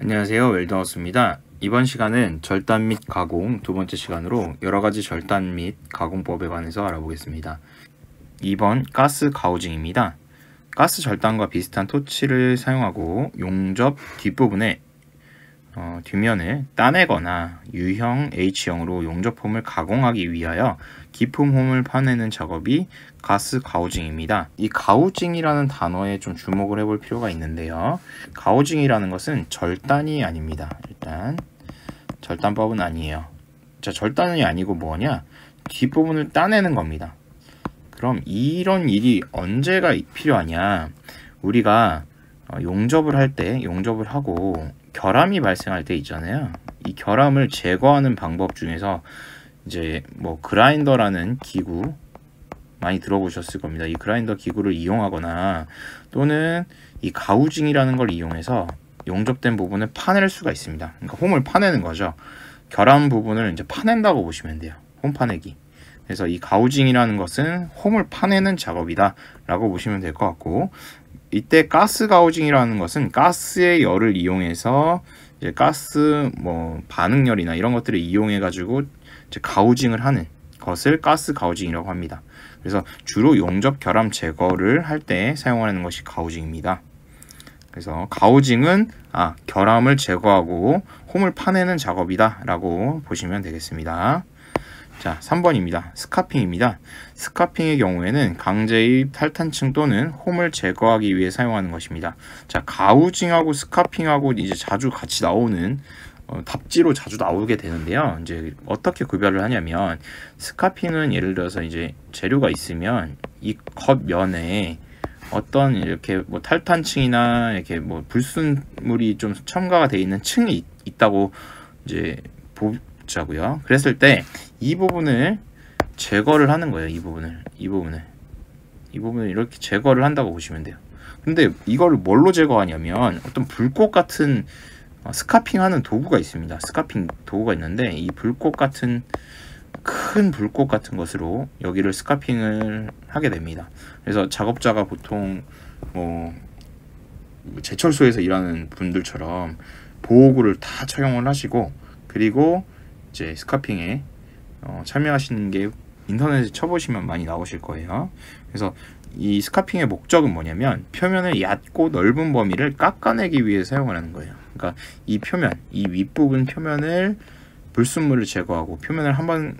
안녕하세요, 웰더하우스입니다. 이번 시간은 절단 및 가공 두 번째 시간으로 여러가지 절단 및 가공법에 관해서 알아보겠습니다. 2번 가스 가우징입니다. 가스 절단과 비슷한 토치를 사용하고 용접 뒷부분에 뒷면을 따내거나 U형, H형으로 용접홈을 가공하기 위하여 기품 홈을 파내는 작업이 가스 가우징입니다. 이 가우징이라는 단어에 좀 주목을 해볼 필요가 있는데요. 가우징이라는 것은 절단이 아닙니다. 일단 절단법은 아니에요. 자, 절단이 아니고 뭐냐? 뒷부분을 따내는 겁니다. 그럼 이런 일이 언제가 필요하냐? 우리가 용접을 할 때, 용접을 하고 결함이 발생할 때 있잖아요. 이 결함을 제거하는 방법 중에서 이제 뭐 그라인더라는 기구 많이 들어보셨을 겁니다. 이 그라인더 기구를 이용하거나 또는 이 가우징이라는 걸 이용해서 용접된 부분을 파낼 수가 있습니다. 그러니까 홈을 파내는 거죠. 결함 부분을 이제 파낸다고 보시면 돼요. 홈 파내기. 그래서 이 가우징이라는 것은 홈을 파내는 작업이다 라고 보시면 될 것 같고, 이때 가스 가우징이라는 것은 가스의 열을 이용해서 이제 가스 뭐 반응열이나 이런 것들을 이용해 가지고 이제 가우징을 하는 것을 가스 가우징이라고 합니다. 그래서 주로 용접 결함 제거를 할 때 사용하는 것이 가우징입니다. 그래서 가우징은 결함을 제거하고 홈을 파내는 작업이다 라고 보시면 되겠습니다. 자, 3번입니다. 스카핑입니다. 스카핑의 경우에는 강제입 탈탄층 또는 홈을 제거하기 위해 사용하는 것입니다. 자, 가우징하고 스카핑하고 이제 자주 같이 나오는 답지로 자주 나오게 되는데요. 이제 어떻게 구별을 하냐면, 스카핑은 예를 들어서 이제 재료가 있으면 이 겉면에 어떤 이렇게 뭐 탈탄층이나 이렇게 뭐 불순물이 좀 첨가가 되어 있는 층이 있다고 이제 보자고요. 그랬을 때 이 부분을 제거를 하는 거예요. 이 부분을 이렇게 제거를 한다고 보시면 돼요. 근데 이거를 뭘로 제거하냐면 어떤 불꽃 같은 스카핑하는 도구가 있습니다. 스카핑 도구가 있는데 이 불꽃 같은 큰 불꽃 같은 것으로 여기를 스카핑을 하게 됩니다. 그래서 작업자가 보통 뭐 제철소에서 일하는 분들처럼 보호구를 다 착용을 하시고, 그리고 이제 스카핑에 참여하시는 게 인터넷에 쳐보시면 많이 나오실 거예요. 그래서 이 스카핑의 목적은 뭐냐면 표면을 얕고 넓은 범위를 깎아내기 위해 사용을 하는 거예요. 그러니까 이 표면, 이 윗부분 표면을 불순물을 제거하고 표면을 한번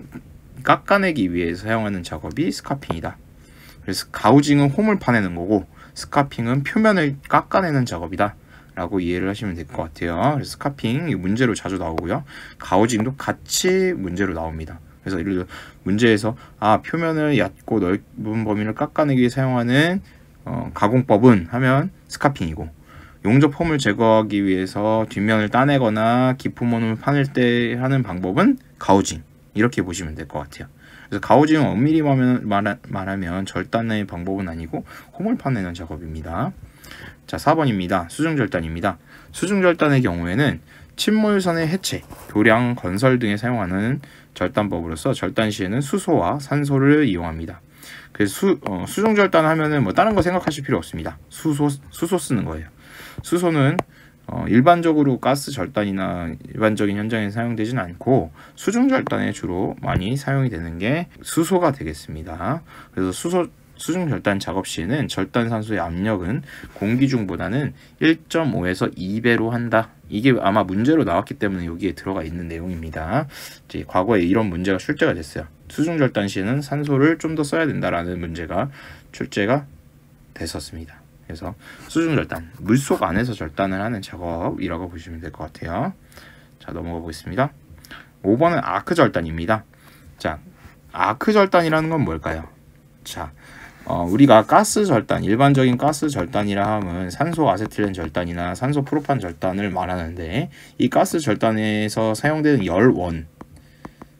깎아내기 위해 사용하는 작업이 스카핑이다. 그래서 가우징은 홈을 파내는 거고 스카핑은 표면을 깎아내는 작업이다 라고 이해를 하시면 될 것 같아요. 그래서 스카핑 문제로 자주 나오고요. 가우징도 같이 문제로 나옵니다. 그래서 예를 들어 문제에서 표면을 얕고 넓은 범위를 깎아내기 위해 사용하는 가공법은 하면 스카핑이고, 용접 홈을 제거하기 위해서 뒷면을 따내거나 깊은 홈을 파낼 때 하는 방법은 가우징, 이렇게 보시면 될 것 같아요. 그래서 가우징은 엄밀히 말하면 절단의 방법은 아니고 홈을 파내는 작업입니다. 자, 4번입니다. 수중절단입니다. 수중절단의 경우에는 침몰선의 해체, 교량, 건설 등에 사용하는 절단법으로서 절단 시에는 수소와 산소를 이용합니다. 그래서 수중절단 하면은 뭐 다른 거 생각하실 필요 없습니다. 수소 쓰는 거예요. 수소는 일반적으로 가스 절단이나 일반적인 현장에 사용되지는 않고 수중절단에 주로 많이 사용이 되는 게 수소가 되겠습니다. 그래서 수중절단 작업 시에는 절단산소의 압력은 공기 중보다는 1.5에서 2배로 한다. 이게 아마 문제로 나왔기 때문에 여기에 들어가 있는 내용입니다. 이제 과거에 이런 문제가 출제가 됐어요. 수중절단 시에는 산소를 좀 더 써야 된다라는 문제가 출제가 됐었습니다. 그래서 수중절단, 물속 안에서 절단을 하는 작업이라고 보시면 될 것 같아요. 자, 넘어가 보겠습니다. 5번은 아크절단입니다. 자, 아크절단이라는 건 뭘까요? 자, 우리가 가스 절단, 일반적인 가스 절단이라 하면 산소 아세틸렌 절단이나 산소 프로판 절단을 말하는데, 이 가스 절단에서 사용되는 열원,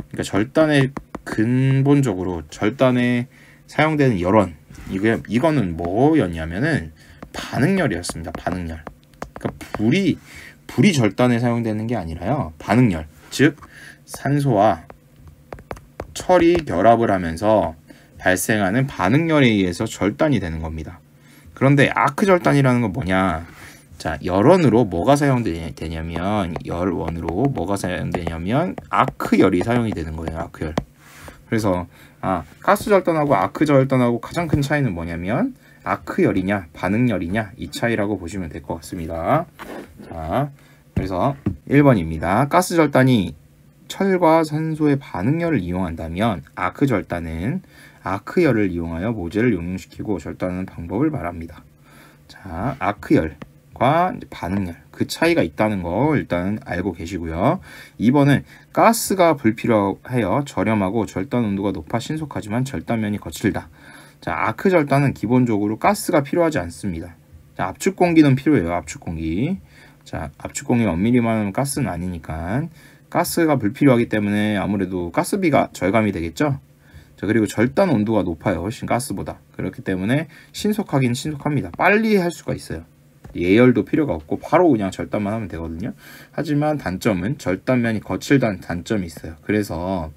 그러니까 절단의 근본적으로 절단에 사용되는 열원, 이거는 뭐였냐면은 반응열이었습니다. 반응열. 그러니까 불이 절단에 사용되는 게 아니라요, 반응열, 즉 산소와 철이 결합을 하면서 발생하는 반응열에 의해서 절단이 되는 겁니다. 그런데 아크 절단이라는 건 뭐냐? 자, 열원으로 뭐가 사용되냐면 열원으로 뭐가 사용되냐면 아크열이 사용이 되는 거예요. 아크열. 그래서 가스절단하고 아크절단하고 가장 큰 차이는 뭐냐면 아크열이냐 반응열이냐 이 차이라고 보시면 될 것 같습니다. 자, 그래서 1번입니다. 가스절단이 철과 산소의 반응열을 이용한다면 아크절단은 아크열을 이용하여 모재를 용융시키고 절단하는 방법을 말합니다. 자, 아크열과 반응열 그 차이가 있다는 거 일단 알고 계시고요. 2번은 가스가 불필요하여 저렴하고 절단 온도가 높아 신속하지만 절단면이 거칠다. 자, 아크 절단은 기본적으로 가스가 필요하지 않습니다. 자, 압축 공기는 필요해요. 압축 공기. 자, 압축 공기 엄밀히만 하면 가스는 아니니까 가스가 불필요하기 때문에 아무래도 가스비가 절감이 되겠죠. 자, 그리고 절단 온도가 높아요. 훨씬 가스보다. 그렇기 때문에 신속하긴 신속합니다. 빨리 할 수가 있어요. 예열도 필요가 없고 바로 그냥 절단만 하면 되거든요. 하지만 단점은 절단면이 거칠다는 단점이 있어요. 그래서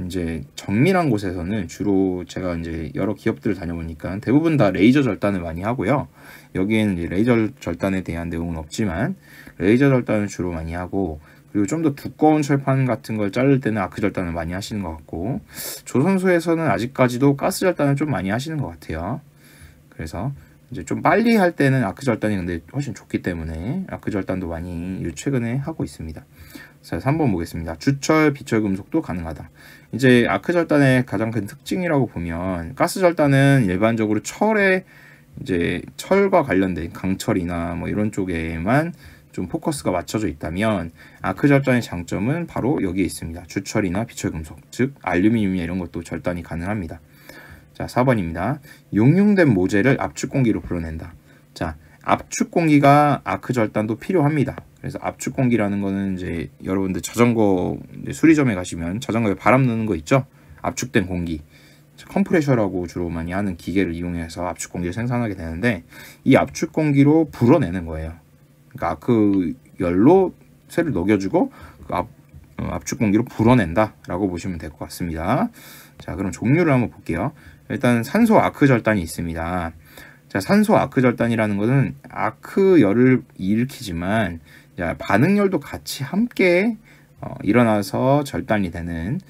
이제 정밀한 곳에서는 주로 제가 이제 여러 기업들을 다녀보니까 대부분 다 레이저 절단을 많이 하고요. 여기에는 이제 레이저 절단에 대한 내용은 없지만 레이저 절단을 주로 많이 하고, 그리고 좀 더 두꺼운 철판 같은 걸 자를 때는 아크 절단을 많이 하시는 것 같고, 조선소에서는 아직까지도 가스 절단을 좀 많이 하시는 것 같아요. 그래서 이제 좀 빨리 할 때는 아크 절단이 근데 훨씬 좋기 때문에 아크 절단도 많이 최근에 하고 있습니다. 자, 3번 보겠습니다. 주철, 비철 금속도 가능하다. 이제 아크 절단의 가장 큰 특징이라고 보면 가스 절단은 일반적으로 철과 관련된 강철이나 뭐 이런 쪽에만 좀 포커스가 맞춰져 있다면 아크 절단의 장점은 바로 여기에 있습니다. 주철이나 비철 금속, 즉 알루미늄이나 이런 것도 절단이 가능합니다. 자, 4번입니다. 용융된 모재를 압축 공기로 불어낸다. 자, 압축 공기가 아크 절단도 필요합니다. 그래서 압축 공기라는 거는 이제 여러분들 자전거 수리점에 가시면 자전거에 바람 넣는 거 있죠? 압축된 공기. 컴프레셔라고 주로 많이 하는 기계를 이용해서 압축 공기를 생산하게 되는데 이 압축 공기로 불어내는 거예요. 그러니까 아크 열로 쇠를 녹여주고 그 압축 공기로 불어낸다라고 보시면 될 것 같습니다. 자, 그럼 종류를 한번 볼게요. 일단 산소 아크 절단이 있습니다. 자, 산소 아크 절단이라는 것은 아크 열을 일으키지만 반응열도 같이 함께 일어나서 절단이 되는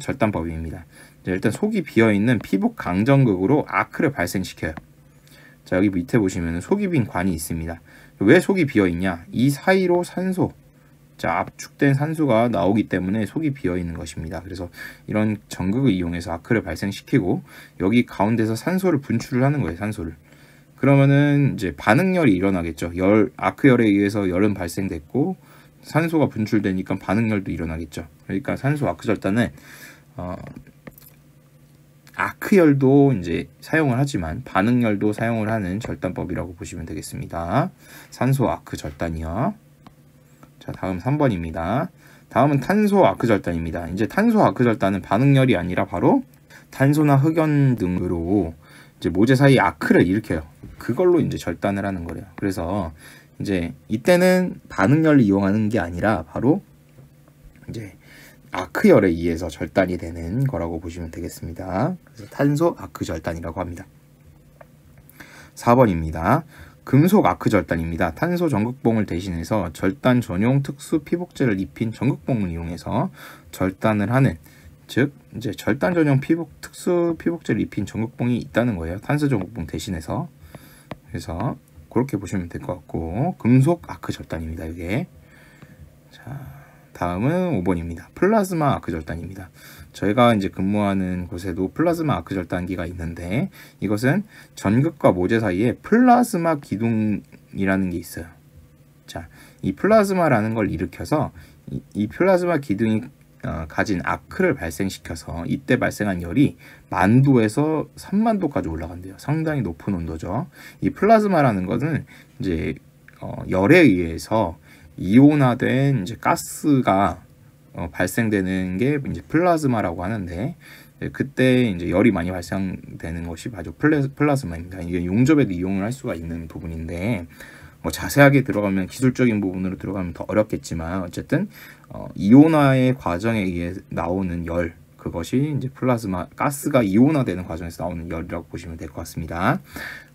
절단법입니다. 자, 일단 속이 비어있는 피복 강정극으로 아크를 발생시켜요. 자, 여기 밑에 보시면 속이 빈 관이 있습니다. 왜 속이 비어있냐? 이 사이로 산소, 자, 압축된 산소가 나오기 때문에 속이 비어있는 것입니다. 그래서 이런 정극을 이용해서 아크를 발생시키고 여기 가운데서 산소를 분출을 하는 거예요. 산소를. 그러면은 이제 반응열이 일어나겠죠. 아크열에 의해서 열은 발생됐고 산소가 분출되니까 반응열도 일어나겠죠. 그러니까 산소 아크 절단은 아크열도 이제 사용을 하지만 반응열도 사용을 하는 절단법이라고 보시면 되겠습니다. 산소 아크 절단이요. 자, 다음 3번입니다. 다음은 탄소 아크 절단입니다. 이제 탄소 아크 절단은 반응열이 아니라 바로 탄소나 흑연 등으로 이제 모재 사이 아크를 일으켜요. 그걸로 이제 절단을 하는 거래요. 그래서 이제 이때는 반응열을 이용하는 게 아니라 바로 이제 아크열에 의해서 절단이 되는 거라고 보시면 되겠습니다. 그래서 탄소 아크 절단이라고 합니다. 4번입니다. 금속 아크 절단입니다. 탄소 전극봉을 대신해서 절단 전용 특수 피복제를 입힌 전극봉을 이용해서 절단을 하는, 즉 이제 절단 전용 특수 피복제를 입힌 전극봉이 있다는 거예요. 탄소 전극봉 대신해서. 그래서 그렇게 보시면 될 것 같고, 금속 아크 절단입니다. 이게. 자, 다음은 5번입니다. 플라즈마 아크 절단입니다. 저희가 이제 근무하는 곳에도 플라즈마 아크 절단기가 있는데 이것은 전극과 모재 사이에 플라즈마 기둥이라는 게 있어요. 자, 이 플라즈마라는 걸 일으켜서 이 플라즈마 기둥이 가진 아크를 발생시켜서 이때 발생한 열이 10,000도에서 30,000도까지 올라간대요. 상당히 높은 온도죠. 이 플라즈마라는 것은 이제 열에 의해서 이온화된 이제 가스가 발생되는 게 이제 플라즈마라고 하는데, 그때 이제 열이 많이 발생되는 것이 바로 플라즈마입니다. 이게 용접에도 이용을 할 수가 있는 부분인데 뭐 자세하게 들어가면 기술적인 부분으로 들어가면 더 어렵겠지만 어쨌든 이온화의 과정에 의해 나오는 열, 그것이 이제 플라즈마 가스가 이온화되는 과정에서 나오는 열이라고 보시면 될 것 같습니다.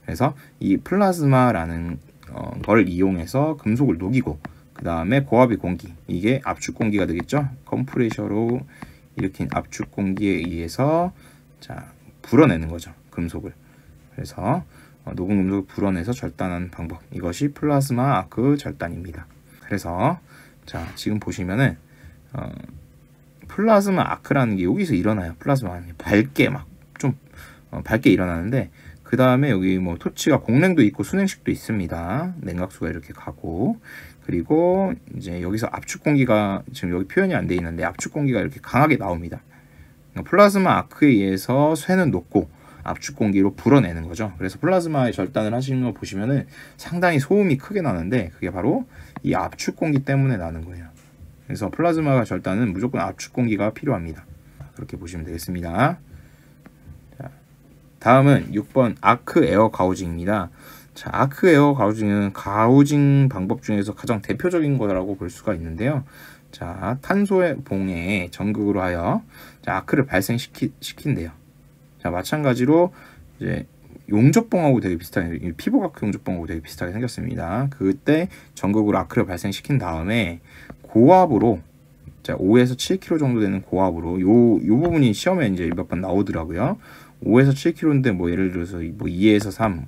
그래서 이 플라즈마라는 걸 이용해서 금속을 녹이고 그 다음에 고압의 공기, 이게 압축 공기가 되겠죠. 컴프레셔로 일으킨 압축 공기에 의해서 자 불어내는 거죠, 금속을. 그래서 녹은 금속을 불어내서 절단하는 방법, 이것이 플라즈마 아크 절단입니다. 그래서 자 지금 보시면은 플라즈마 아크라는 게 여기서 일어나요. 플라즈마 밝게 막 좀 밝게 일어나는데, 그 다음에 여기 뭐 토치가 공냉도 있고 순행식도 있습니다. 냉각수가 이렇게 가고, 그리고 이제 여기서 압축 공기가 지금 여기 표현이 안 돼 있는데 압축 공기가 이렇게 강하게 나옵니다. 플라즈마 아크에 의해서 쇠는 녹고 압축 공기로 불어내는 거죠. 그래서 플라즈마의 절단을 하시는 거 보시면은 상당히 소음이 크게 나는데 그게 바로 이 압축 공기 때문에 나는 거예요. 그래서 플라즈마 절단은 무조건 압축 공기가 필요합니다. 그렇게 보시면 되겠습니다. 자, 다음은 6번 아크 에어 가우징입니다. 자, 아크 에어 가우징은 가우징 방법 중에서 가장 대표적인 거라고 볼 수가 있는데요. 자, 탄소의 봉에 전극으로 하여 자, 아크를 발생시킨대요. 자, 마찬가지로 이제 용접봉하고 되게 비슷하게, 피부과학 용접봉하고 되게 비슷하게 생겼습니다. 그때 전극으로 아크를 발생시킨 다음에 고압으로, 자, 5에서 7kg 정도 되는 고압으로, 요 부분이 시험에 이제 몇 번 나오더라고요. 5에서 7kg인데 뭐 예를 들어서 뭐 2에서 3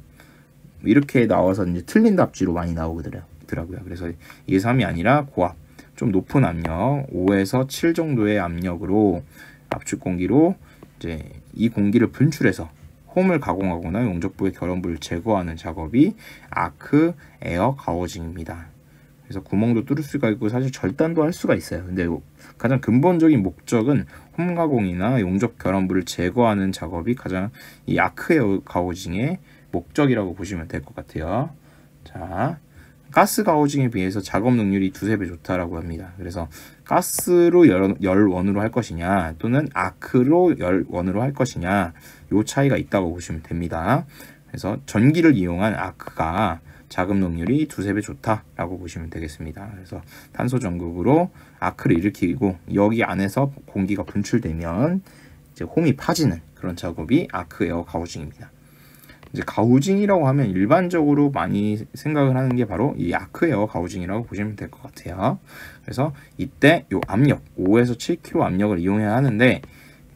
이렇게 나와서 이제 틀린 답지로 많이 나오더라고요. 그래서 2에서 3이 아니라 고압, 좀 높은 압력, 5에서 7 정도의 압력으로 압축 공기로 이제 이 공기를 분출해서 홈을 가공하거나 용접부의 결함부를 제거하는 작업이 아크 에어 가우징입니다. 그래서 구멍도 뚫을 수가 있고 사실 절단도 할 수가 있어요. 근데 가장 근본적인 목적은 홈 가공이나 용접 결함부를 제거하는 작업이 가장 이 아크 에어 가우징의 목적이라고 보시면 될 것 같아요. 자, 가스 가우징에 비해서 작업 능률이 2~3배 좋다라고 합니다. 그래서 가스로 열원으로 할 것이냐 또는 아크로 열원으로 할 것이냐, 요 차이가 있다고 보시면 됩니다. 그래서 전기를 이용한 아크가 작업 능률이 2~3배 좋다라고 보시면 되겠습니다. 그래서 탄소 전극으로 아크를 일으키고 여기 안에서 공기가 분출되면 이제 홈이 파지는 그런 작업이 아크 에어 가우징입니다. 이제 가우징이라고 하면 일반적으로 많이 생각을 하는 게 바로 이 아크 에어 가우징이라고 보시면 될 것 같아요. 그래서 이때 요 압력 5에서 7kg 압력을 이용해야 하는데,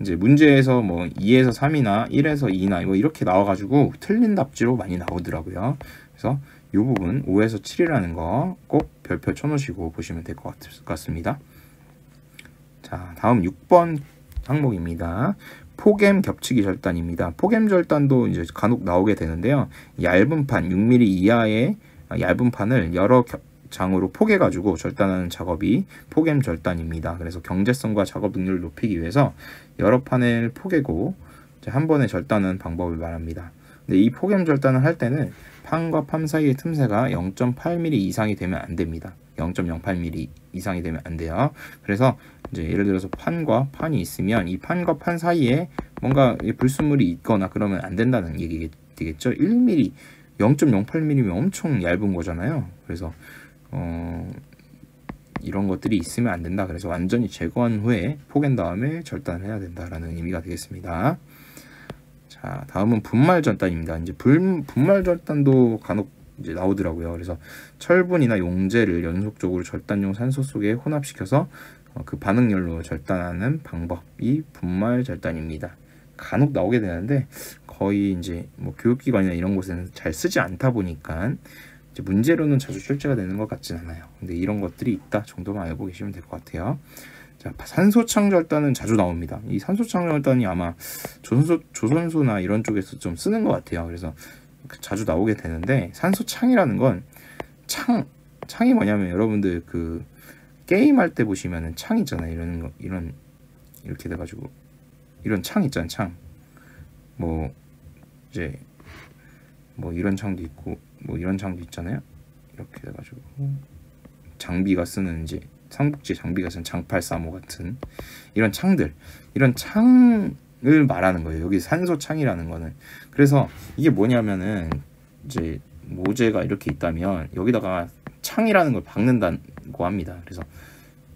이제 문제에서 뭐 2에서 3이나 1에서 2나 뭐 이렇게 나와가지고 틀린 답지로 많이 나오더라고요. 그래서 이 부분 5에서 7이라는 거 꼭 별표 쳐놓으시고 보시면 될 것 같습니다. 자, 다음 6번 항목입니다. 폭엠 겹치기 절단입니다. 폭엠 절단도 이제 간혹 나오게 되는데요. 얇은 판 6mm 이하의 얇은 판을 여러 장으로 포개가지고 절단하는 작업이 폭엠 절단입니다. 그래서 경제성과 작업 능률을 높이기 위해서 여러 판을 포개고 한 번에 절단하는 방법을 말합니다. 근데 이 폭엠 절단을 할 때는 판과 판 사이의 틈새가 0.8mm 이상이 되면 안 됩니다. 0.08mm 이상이 되면 안 돼요. 그래서 이제 예를 들어서 판과 판이 있으면 이 판과 판 사이에 뭔가 불순물이 있거나 그러면 안 된다는 얘기 되겠죠. 1mm, 0.08mm면 엄청 얇은 거잖아요. 그래서 이런 것들이 있으면 안 된다. 그래서 완전히 제거한 후에 포갠 다음에 절단을 해야 된다라는 의미가 되겠습니다. 자, 다음은 분말 절단입니다. 이제 분말 절단도 간혹 이제 나오더라고요. 그래서 철분이나 용제를 연속적으로 절단용 산소 속에 혼합시켜서 그 반응열로 절단하는 방법이 분말 절단입니다. 간혹 나오게 되는데 거의 이제 뭐 교육기관이나 이런 곳에는 잘 쓰지 않다 보니까 이제 문제로는 자주 출제가 되는 것 같진 않아요. 근데 이런 것들이 있다 정도만 알고 계시면 될 것 같아요. 자, 산소창 절단은 자주 나옵니다. 이 산소창 절단이 아마 조선소나 이런 쪽에서 좀 쓰는 것 같아요. 그래서 자주 나오게 되는데, 산소창이라는 건 창이 뭐냐면 여러분들 그 게임할 때 보시면은 창 있잖아요. 이런 이렇게 돼가지고 이런 창 있잖아요. 창 뭐 이제 뭐 이런 창도 있고 뭐 이런 창도 있잖아요. 이렇게 돼가지고 장비가 쓰는 이제 삼국지 장비가 쓰는 장팔사모 같은 이런 창들, 이런 창을 말하는 거예요. 여기 산소창이라는 거는. 그래서 이게 뭐냐면은 이제 모재가 이렇게 있다면 여기다가 창이라는 걸 박는다고 합니다. 그래서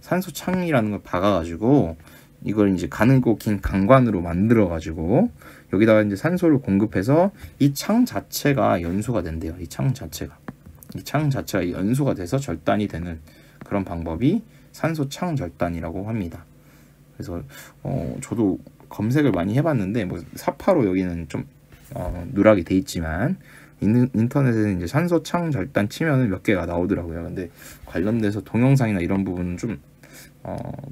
산소창이라는 걸 박아가지고 이걸 이제 가늘고 긴 강관으로 만들어 가지고 여기다가 이제 산소를 공급해서 이 창 자체가 연소가 된대요. 이 창 자체가 연소가 돼서 절단이 되는 그런 방법이 산소 창 절단이라고 합니다. 그래서 저도 검색을 많이 해봤는데 뭐 사파로 여기는 좀 누락이 돼 있지만 인터넷에는 이제 산소 창 절단 치면은 몇 개가 나오더라고요. 근데 관련돼서 동영상이나 이런 부분은 좀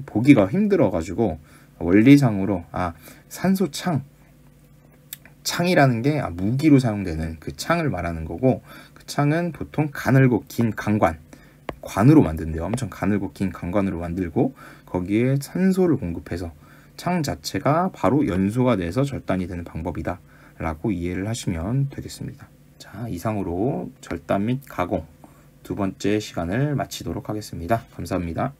보기가 힘들어 가지고 원리상으로 산소 창이라는 게 무기로 사용되는 그 창을 말하는 거고, 그 창은 보통 가늘고 긴 관으로 만든대요. 엄청 가늘고 긴 강관으로 만들고 거기에 산소를 공급해서 창 자체가 바로 연소가 돼서 절단이 되는 방법이다 라고 이해를 하시면 되겠습니다. 자, 이상으로 절단 및 가공 두 번째 시간을 마치도록 하겠습니다. 감사합니다.